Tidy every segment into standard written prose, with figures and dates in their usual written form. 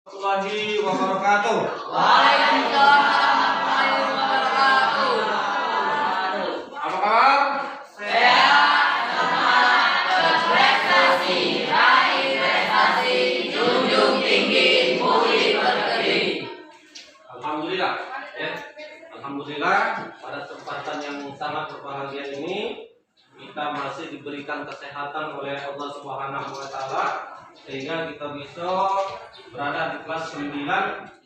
Warahmatullahi wabarakatuh. Waalaikumsalam warahmatullahi wabarakatuh. Apa kabar? Sehat, semangat, berprestasi, raih prestasi, junjung tinggi, mulia berkeri. Alhamdulillah, ya. Alhamdulillah pada kesempatan yang sangat berbahagia ini kita masih diberikan kesehatan oleh Allah Subhanahu wa taala sehingga kita bisa berada di kelas 9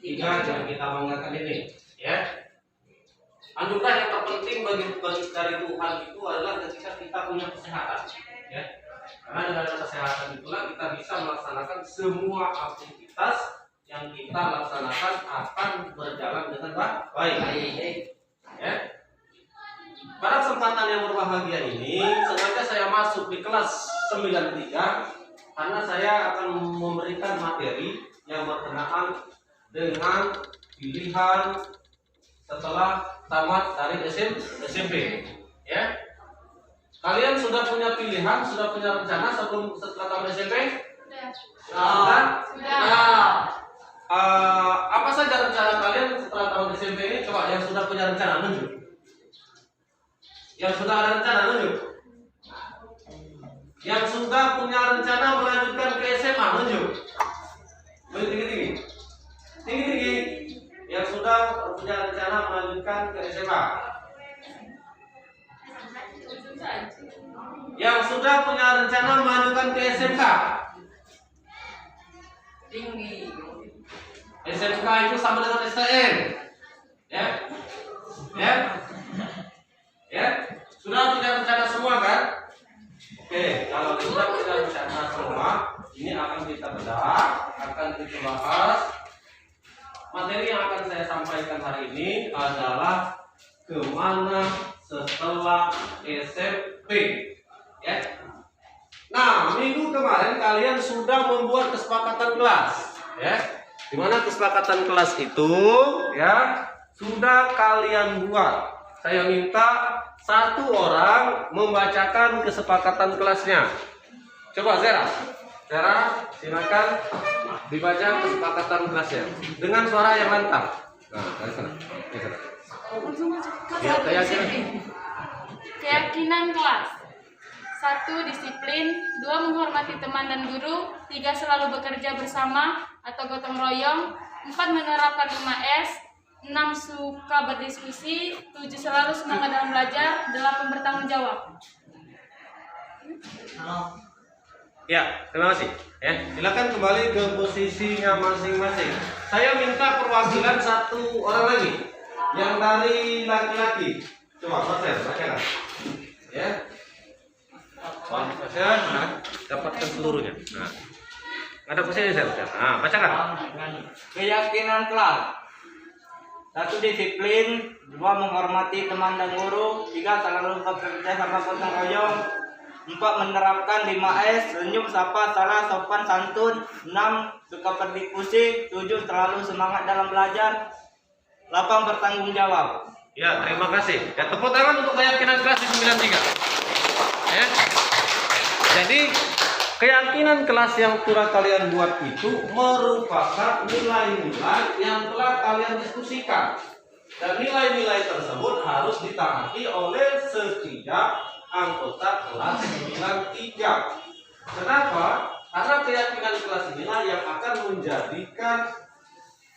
hingga yang kita banggakan ini, ya. Anugerah yang terpenting bagi dari Tuhan itu adalah ketika kita punya kesehatan, ya. Karena dengan kesehatan itulah kita bisa melaksanakan semua aktivitas yang kita laksanakan akan berjalan dengan baik. Ya. Pada kesempatan yang berbahagia ini, sengaja saya masuk di kelas 93 karena saya akan memberikan materi yang berkenaan dengan pilihan setelah tamat dari SMP. Ya. Kalian sudah punya pilihan, sudah punya rencana setelah tamat SMP? Sudah. Apa saja rencana kalian setelah tamat SMP ini? Coba yang sudah punya rencana nunjuk. Yang sudah ada rencana nunjuk. Yang sudah punya rencana melanjutkan ke SMA nunjuk. Tinggi. Yang sudah punya rencana melanjutkan ke SMA. Yang sudah punya rencana melanjutkan ke SMK. Tinggi. SMK itu sama dengan STM. Ya. Sudah punya rencana semua kan? Oke, kalau sudah punya rencana semua, ini akan kita bedah, akan kita bahas. Materi yang akan saya sampaikan hari ini adalah kemana setelah SMP. Ya. Nah, minggu kemarin kalian sudah membuat kesepakatan kelas, ya. Di mana kesepakatan kelas itu, ya, sudah kalian buat. Saya minta satu orang membacakan kesepakatan kelasnya. Coba Zera, silakan dibaca kesepakatan kelasnya dengan suara yang lantang. Nah, dari sana. Ya, Keyakinan kelas. 1. Disiplin. 2. Menghormati teman dan guru. 3. Selalu bekerja bersama atau gotong royong. 4. Menerapkan 5S. 6. Suka berdiskusi. 7. Selalu semangat dalam belajar. 8. Bertanggung jawab. Ya, terima kasih. Ya, silakan kembali ke posisinya masing-masing. Saya minta perwakilan satu orang lagi yang dari laki-laki. Coba Mas bacakan. Ya. Nah, dapatkan seluruhnya. Nah, ada posisi saya baca. Nah, bacakan. Keyakinan kelas. 1. Disiplin. 2. Menghormati teman dan guru. 3. Selalu bekerja sama gotong royong. 4. Menerapkan 5S. Senyum, sapa, salah, sopan, santun. 6. Suka berdiskusi. 7. Selalu semangat dalam belajar. 8. Bertanggung jawab. Ya, terima kasih. Ya, tepuk tangan untuk keyakinan kelas di 93. Ya. Jadi keyakinan kelas yang telah kalian buat itu merupakan nilai-nilai yang telah kalian diskusikan. Dan nilai-nilai tersebut harus ditaati oleh setiap anggota kelas 93. Kenapa? Karena keyakinan kelas inilah yang akan menjadikan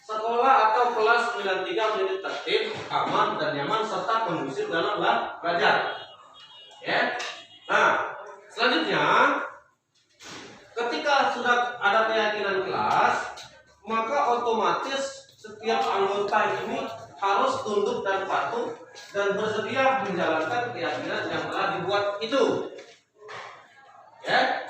sekolah atau kelas 93 menjadi tertib, aman dan nyaman serta kondusif dalam belajar. Ya. Nah, selanjutnya ketika sudah ada keyakinan kelas, maka otomatis setiap anggota ini harus tunduk dan patuh dan bersedia menjalankan keyakinan yang telah dibuat itu. Ya.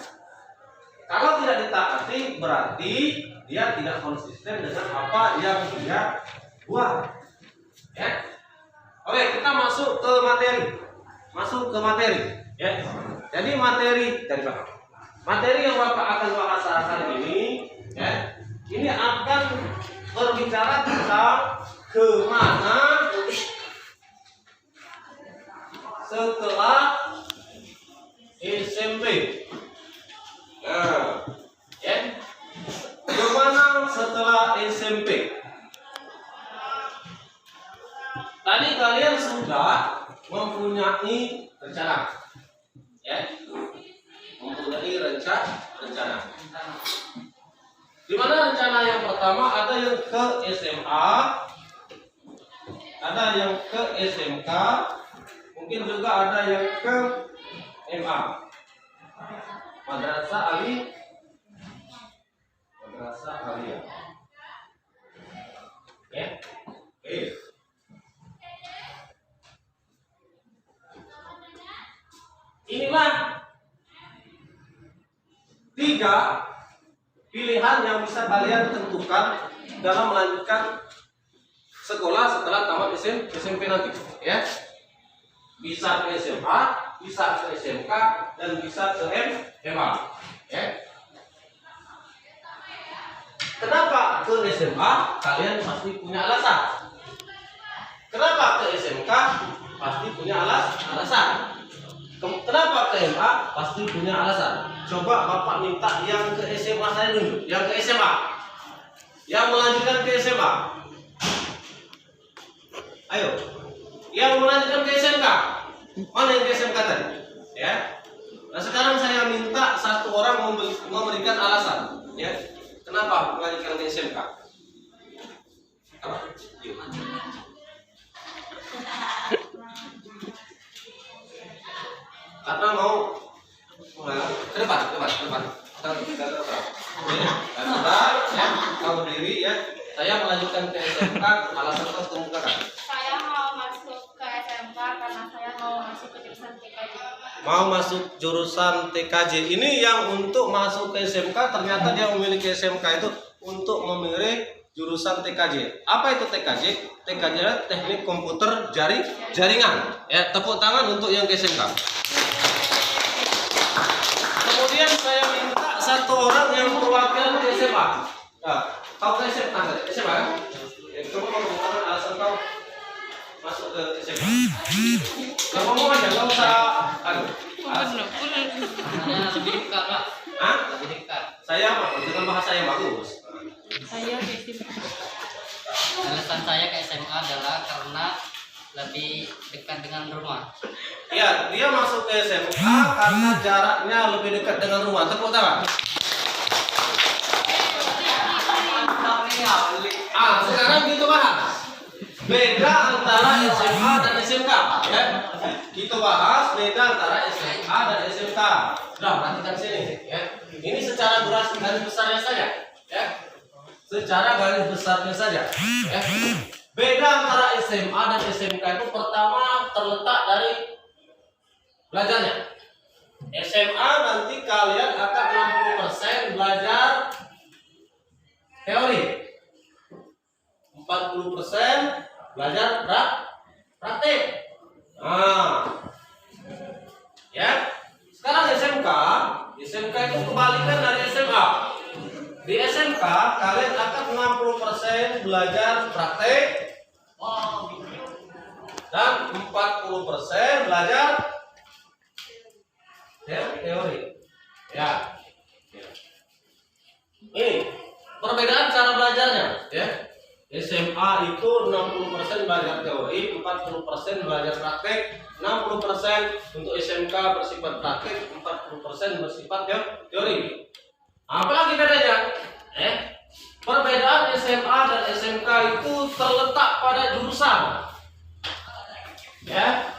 Kalau tidak ditaati berarti dia tidak konsisten dengan apa yang dia buat. Ya. Oke, kita masuk ke materi. Ya. Jadi materi dari belakang. Materi yang Bapak akan bahas hari ini, ya, ini akan berbicara tentang kemana setelah SMP. Nah, ya, kemana setelah SMP. Tadi kalian sudah mempunyai rencana, ya, mempunyai rencana. Di mana rencana yang pertama ada yang ke SMA, ada yang ke SMK, mungkin juga ada yang ke MA, Madrasah Aliyah. Ya, oke. Inilah 3 pilihan yang bisa kalian tentukan dalam melanjutkan sekolah setelah tamat SMP nanti, ya. Bisa ke SMA, bisa ke SMK, dan bisa ke MA, ya. Kenapa ke SMA? Kalian pasti punya alasan. Kenapa ke SMK? Pasti punya alasan. Kenapa ke MA? Pasti punya alasan. Coba Bapak minta yang ke SMA saya dulu, yang ke SMA, yang melanjutkan ke SMA. Ayo, yang melanjutkan ke SMK. Mana yang ke SMK tadi? Ya. Nah sekarang saya minta satu orang memberikan alasan, ya. Kenapa melanjutkan ke SMK? Apa? Yuk. Karena mau ke depan. Kamu berdiri, ya. Saya melanjutkan ke SMK, alasan kau kemukakan. Saya mau masuk ke SMK karena saya mau masuk ke jurusan TKJ. Mau masuk jurusan TKJ. Ini yang untuk masuk ke SMK, ternyata dia memiliki SMK itu untuk memilih jurusan TKJ. Apa itu TKJ? TKJ adalah teknik komputer jaringan. Ya, tepuk tangan untuk yang ke SMK. Kemudian saya minta satu orang yang perwakilan ke SMA. Nah, kau ke SMA, kan? Ya, coba kau mengatakan alasan kau masuk ke SMA. Kau ngomong aja, kau usah Lebih dekat, Pak. Hah? Lebih dekat. Saya dengan bahasa yang bagus. Saya ke SMK. Alasan saya ke SMA adalah karena lebih dekat dengan rumah. Ya, dia masuk ke SMA karena jaraknya lebih dekat dengan rumah. Tepuk tangan. Sekarang kita bahas beda antara SMA dan SMK, ya. Kita bahas beda antara SMA dan SMK. Sudah, perhatikan sini, ya. Ini secara garis besarnya saja, ya. Secara garis besarnya saja, ya. Beda antara SMA dan SMK itu pertama terletak dari belajarnya. SMA nanti kalian akan 60% belajar teori, 40% belajar praktik. Nah, ya. Sekarang SMK itu kebalikan dari SMA. Di SMK kalian akan 60% belajar praktik dan 40% belajar teori. Ya. Ini perbedaan cara belajarnya, ya. SMA itu 60% belajar teori, 40% belajar praktik, 60% untuk SMK bersifat praktik, 40% bersifat teori. Apalagi bedanya? Perbedaan SMA dan SMK itu terletak pada jurusan. Ya.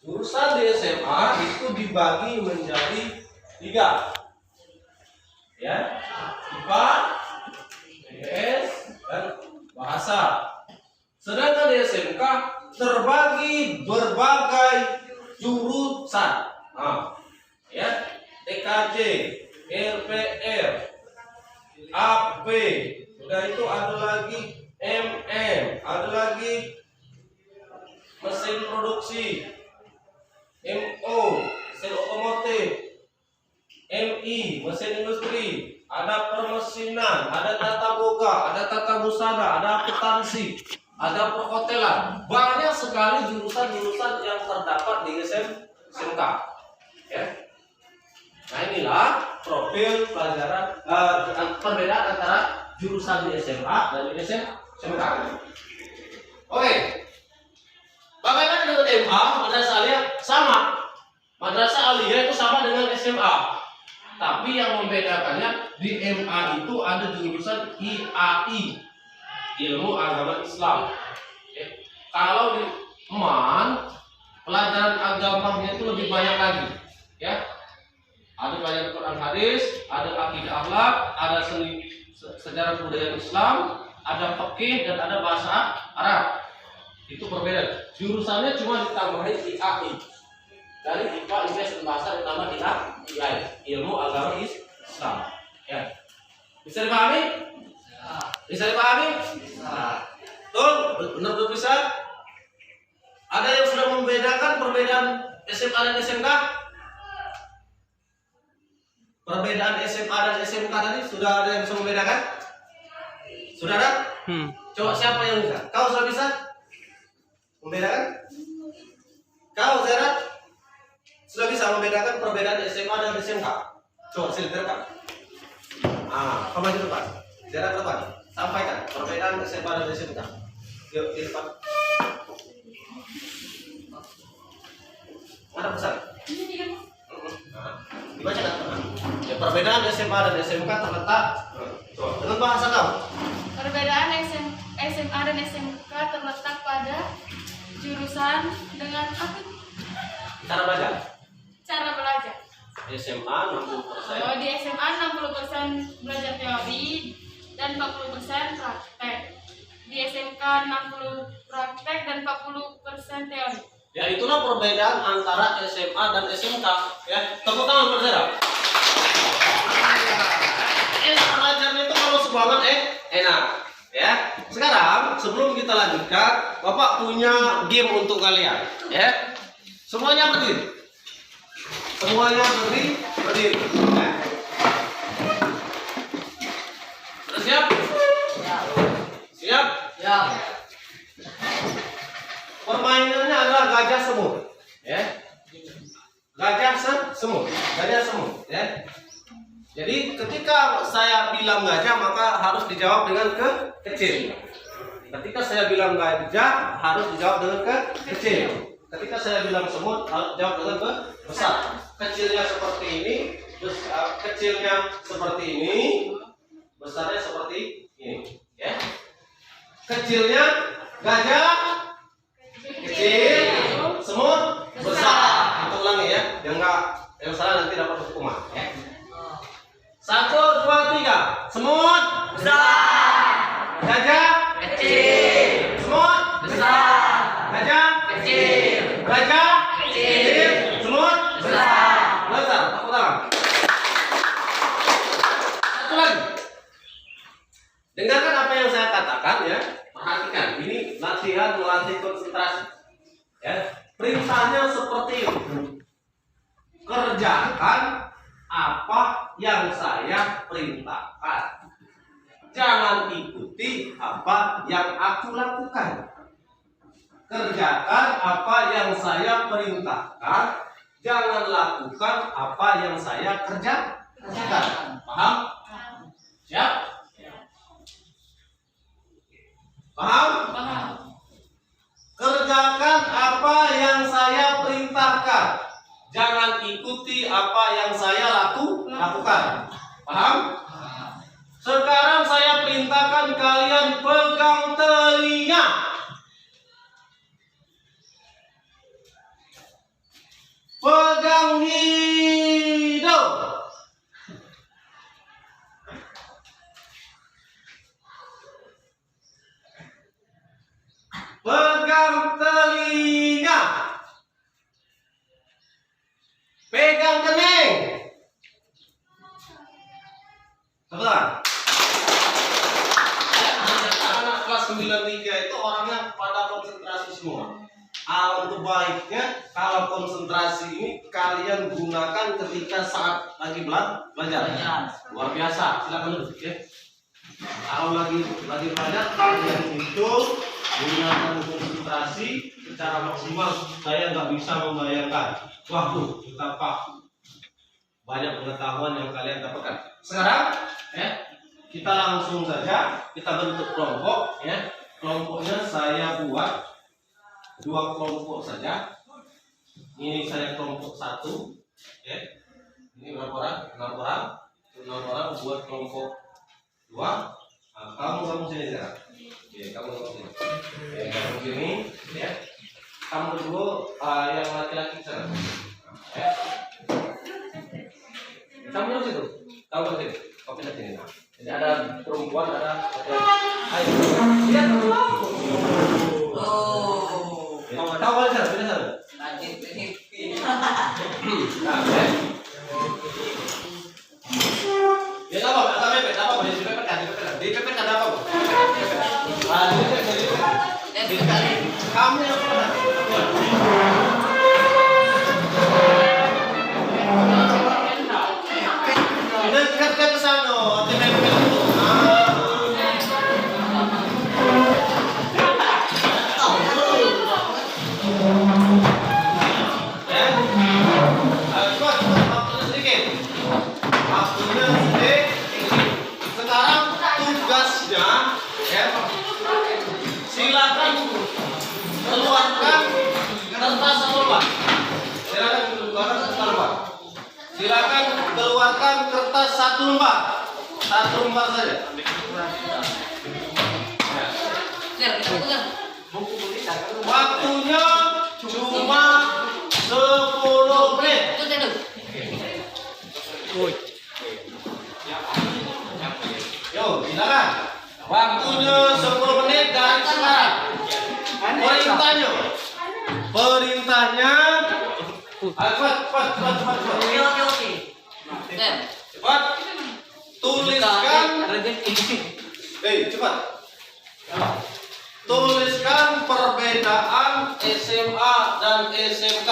Jurusan di SMA itu dibagi menjadi 3. Ya. IPA, IPS, dan bahasa. Sedangkan di SMK terbagi berbagai jurusan. Nah, ya, TKJ, RPR, AP, sudah itu ada lagi MM, ada lagi mesin produksi, MO, mesin otomotif, MI, mesin industri, ada permesinan, ada tata boga, ada tata busana, ada akuntansi, ada perhotelan. Banyak sekali jurusan-jurusan yang terdapat di SMK. Ya. Nah inilah profil pelajaran perbedaan antara jurusan di SMA dan di SMK. Oke. Bagaimana dengan MA? Madrasah Aliyah sama. Madrasah Aliyah itu sama dengan SMA. Tapi yang membedakannya di MA itu ada jurusan IAI, Ilmu Agama Islam. Oke. Kalau di MAN pelajaran agamanya itu lebih banyak lagi, ya. Ada pelajaran Quran hadis, ada akidah akhlak, ada seni sejarah budaya Islam, ada fikih dan ada bahasa Arab. Itu perbedaan. Jurusannya cuma ditambahin IAI. Dari IPA, IPS dan bahasa ditambah IAI, Ilmu Agama Islam. Ya. Bisa dipahami? Bisa dipahami? Betul? Benar-benar bisa? Ada yang sudah membedakan perbedaan SMA dan SMK? Perbedaan SMA dan SMK tadi sudah ada yang bisa membedakan? Sudah ada? Coba siapa yang bisa? Kau sudah bisa membedakan? Kau Zerat sudah bisa membedakan perbedaan SMA dan SMK? Coba silakan. Kau maju depan. Zerat depan. Sampaikan perbedaan SMA dan SMK. Yuk di depan. Mana pesan? Dibaca kan? Ya, perbedaan SMA dan SMK terletak dengan bahasa kamu. Perbedaan SMA dan SMK terletak pada jurusan dengan apa? Cara belajar. Cara belajar. SMA 60%. Oh, di SMA 60% belajar teori dan 40% praktek. Di SMK 60 praktek dan 40% teori. Ya, itulah perbedaan antara SMA dan SMK. Ya, tepuk tangan bersama. Pelajaran itu kalau semangat enak. Ya. Sekarang sebelum kita lanjutkan, Bapak punya game untuk kalian. Ya. Semuanya berdiri. Semuanya berdiri. Ya. Sudah siap? Siap? Ya. Permainannya adalah gajah semut, ya. Gajah semut, ya. Jadi ketika saya bilang gajah maka harus dijawab dengan kecil. Ketika saya bilang gajah harus dijawab dengan kecil. Ketika saya bilang semut harus dijawab dengan besar. Kecilnya seperti ini, kecilnya seperti ini, besarnya seperti ini, ya. Kecilnya gajah kecil, semut besar. Kita ulangi ya, yang salah nanti dapat hukuman. Ya. 1, 2, 3. Semut besar, gajah kecil, semut besar, gajah kecil, gajah kecil, semut besar. Tepuk tangan. Satu lagi. Dengarkan apa yang saya katakan ya. Perhatikan, ini latihan melatih konsentrasi. Ya, perintahnya seperti ini. Kerjakan apa yang saya perintahkan. Jangan ikuti apa yang aku lakukan. Kerjakan apa yang saya perintahkan. Jangan lakukan apa yang saya kerjakan. Paham? Siap? Paham? Paham. Kerjakan apa yang saya perintahkan. Jangan ikuti apa yang saya lakukan. Paham? Sekarang saya perintahkan kalian pegang telinga. Pegang hidung. Pegang telinga. Pegang kening. Betul. Anak kelas 93 itu orangnya pada konsentrasi semua. Alangkah baiknya kalau konsentrasi ini kalian gunakan ketika saat lagi belajar. Luar biasa. Silakan duduk ya. Kalau lagi belajar kalian itu gunakan konsentrasi secara maksimal. Saya nggak bisa membayangkan. Waktu kita pak banyak pengetahuan yang kalian dapatkan. Sekarang ya, kita langsung saja kita bentuk kelompok ya. Kelompoknya saya buat 2 kelompok saja. Ini saya kelompok 1 ya. Ini berapa orang? 6 orang. 6 orang buat kelompok 2. Nah, kamu sini sekarang. Oke, kamu sini. Oke, kamu sini ya. Kamu dulu yang laki-laki sana. Ya. Kamu dulu situ. Kamu sini. Kau pindah sini. Nah. Jadi ada perempuan, ada laki-laki. Ayo. Lihat dulu. Oh. Tahu balik sana, pindah sana. Lanjut ini. Nah, ya. Ya apa? Ada pepet, apa? Di pepet kan, di pepet ada apa? Ah, di pepet. Kamu yang mana? Dekat ke sana, di pepet itu. Silakan keluarkan kertas 1 lembar. Silakan keluarkan kertas 1 lembar. 1 lembar saja. Waktunya cuma 10 menit. Yo, silakan. Waktunya 10 menit dari sekarang. Perintahnya. Cepat. Cepat. Tuliskan. Cepat. Tuliskan perbedaan SMA dan SMK.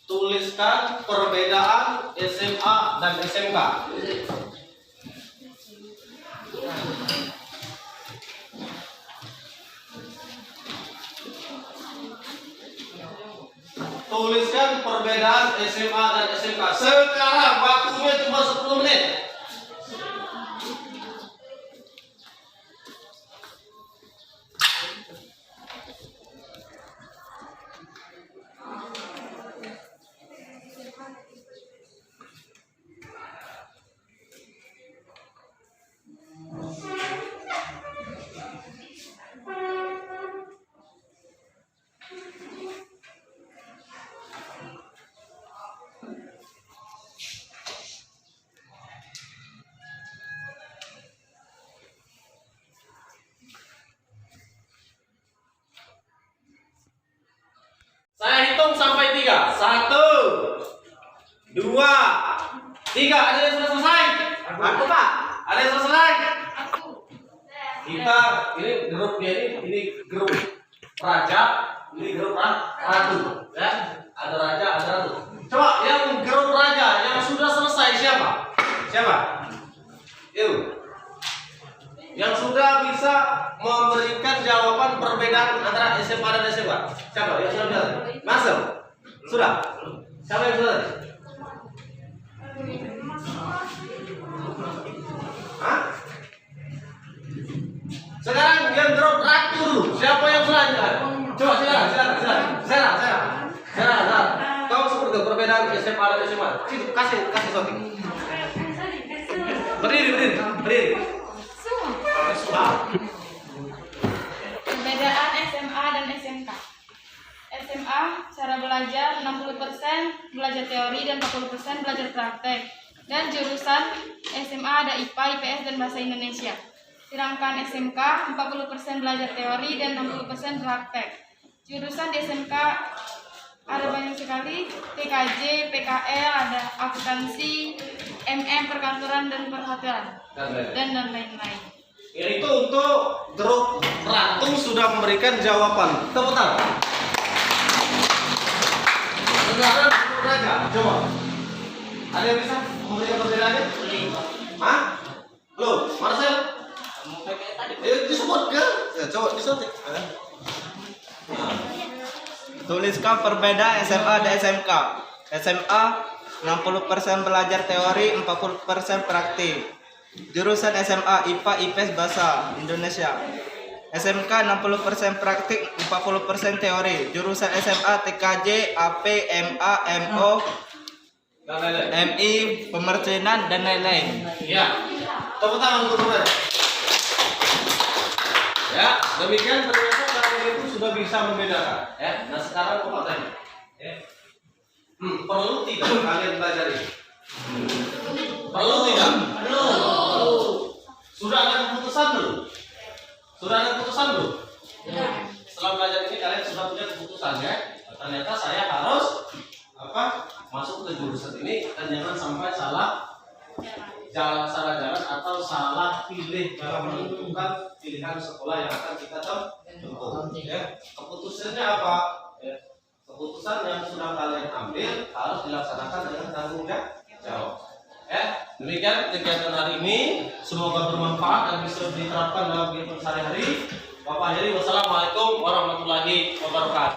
Tuliskan perbedaan SMA dan SMK. Tuliskan perbedaan SMA dan SMK. Sekarang waktunya cuma 10 menit. Saya hitung sampai 3. 1, 2, 3. Ada yang sudah selesai? Aku Pak. Ada yang sudah selesai? Kita ini grupnya ini grup raja, ini grup ratu, ya. Ada raja, ada ratu. Coba yang grup raja yang sudah selesai siapa? Siapa? Yuk. Yang sudah bisa memberikan jawaban perbedaan antara SMA dan SMK. Siapa? Yang sudah bisa? Masuk. Sudah. Siapa yang sudah? Hah? Sekarang yang drop ratu dulu. Siapa yang sudah? Coba silakan. Kau seperti perbedaan SMA dan SMA. Kasih shooting. Berdiri. Perbedaan SMA dan SMK. SMA cara belajar 60% belajar teori dan 40% belajar praktek. Dan jurusan SMA ada IPA, IPS dan Bahasa Indonesia. Sedangkan SMK 40% belajar teori dan 60% praktek. Jurusan di SMK ada banyak sekali, TKJ, PKL, ada akuntansi, MM, perkantoran dan perhotelan, dan lain-lain. Itu untuk grup ratu sudah memberikan jawaban. Tepuk tangan. Sekarang grup raja, coba. Ada yang bisa memberikan perbedaannya? Hah? Lo, Marcel? Disebut ke? Ya, coba disebut. Tuliskan perbedaan SMA dan SMK. SMA 60% belajar teori, 40% praktik. Jurusan SMA IPA, IPS, Bahasa Indonesia. SMK 60% praktik, 40% teori. Jurusan SMA TKJ, AP, MA, MO, Dan lain-lain. MI, pemercinan dan lain-lain. Ya, tepuk tangan untuk mereka. Ya, demikian ternyata kalian itu sudah bisa membedakan. Ya, nah sekarang aku tanya. Ya. Perlu tidak kalian belajar ini? Perlu tidak? Perlu. Sudah ada keputusan belum? Sudah ada keputusan belum? Setelah belajar ini kalian sudah punya keputusan ya. Ternyata saya harus masuk ke jurusan ini dan jangan sampai salah jalan atau salah pilih dalam menentukan pilihan sekolah yang akan kita tempuh. Ya. Keputusannya apa? Ya. Keputusan yang sudah kalian ambil harus dilaksanakan dengan tanggung jawab. Ya. Demikian kegiatan hari ini, semoga bermanfaat dan bisa diterapkan dalam kehidupan sehari-hari. Bapak Heri, wassalamualaikum warahmatullahi wabarakatuh.